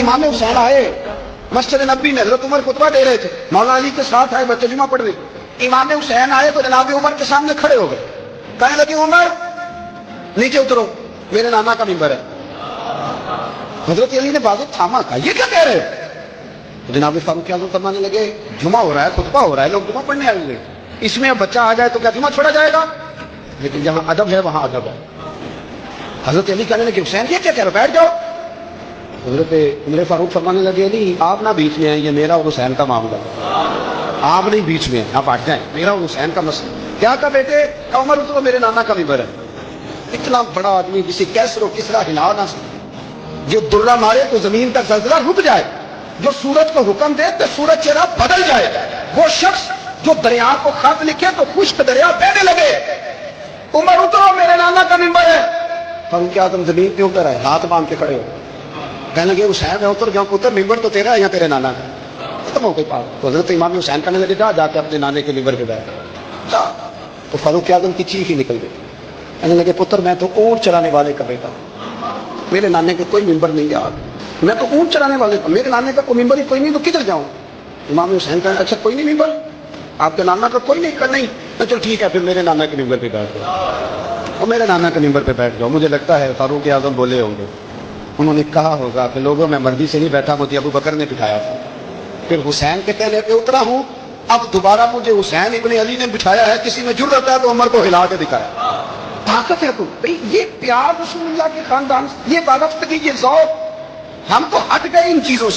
امام حسین آئے مسجد نبی میں، حضرت عمر خطبہ دے رہے تھے، مولانا علی کے ساتھ آئے بچے جمعہ پڑھ رہے، امام حسین آئے تو جناب عمر کے سامنے کھڑے ہو گئے، کہنے لگے عمر نیچے اترو، میرے نانا کا ممبر ہے۔ حضرت علی نے بازو تھاما، کہا یہ کیا کہہ رہے ہو؟ جناب فاروق اعظم فرمانے لگے جمعہ ہو رہا ہے، خطبہ ہو رہا ہے، لوگ جمعہ پڑھنے آئیں گے، اس میں اب بچہ آ جائے تو کیا جمعہ چھوڑا جائے گا؟ لیکن جہاں ادب ہے وہاں ادب ہے۔ حضرت علی کہنے لگے حسین یہ کیا کہہ رہے ہو، بیٹھ جاؤ۔ حضرت عمر فاروق فرمانے لگے علی آپ نہ بیچ میں ہیں، یہ میرا اور حسین کا معاملہ ہے، آپ نہیں بیچ میں ہیں، آپ ہٹ جائیں، میرا اور حسین کا مسئلہ۔ کیا کہا بیٹے؟ کہ عمر تو میرے نانا کا ممبر ہے۔ اتنا بڑا آدمی جسے کیسر و کسرا ہلا نہ سکے، جو درہ مارے تو زمین کا زلزلہ رک جائے، جو سورج کو حکم دے تو سورج چہرہ بدل جائے، وہ شخص جو دریا کو خط لکھے تو خشک دریا بہنے لگے، عمر اترو میرے نانا کا ممبر ہے۔ فاروق اعظم زمین پہ اتر آئے، ہاتھ باندھ کے کھڑے ہو، کہنے لگے حسین میں اتر جاؤں، پتر ممبر تو تیرا ہے یا تیرے نانا کا؟ ختم ہو گئی بات۔ تو حضرت امام حسین کہنے لگے جا کے اپنے نانے کے ممبر پہ بیٹھ۔ تو فاروق اعظم کی چیخ ہی نکل گئی، کہنے لگے پتر میں تو اونٹ چرانے والے کا بیٹا ہوں، میرے نانے کا کوئی ممبر نہیں یاد، میں تو اونٹ چرانے والے کا، میرے نانے کا کوئی ممبر ہی کوئی نہیں، تو کدھر جاؤں؟ امام حسین کہنے اچھا کوئی نہیں ممبر آپ کے نانا کا کوئی نہیں؟ کہ نہیں، چل ٹھیک ہے پھر میرے نانا کے ممبر پہ بیٹھ جاؤ، اور میرے نانا کے ممبر پہ بیٹھ جاؤ۔ مجھے لگتا ہے فاروق اعظم بولے ہوں گے، انہوں نے کہا ہوگا کہ لوگوں میں مرضی سے نہیں بیٹھا، مجھے ابو بکر نے بٹھایا تھا، پھر حسین کے کہنے پہ اترا ہوں، اب دوبارہ مجھے حسین ابن علی نے بٹھایا ہے، کسی میں جرأت ہے تو عمر کو ہلا کے دکھایا، طاقت ہے تو بھئی یہ پیار رسول اللہ کے خاندان، یہ وابستگی، یہ ذوق، ہم تو ہٹ گئے ان چیزوں سے۔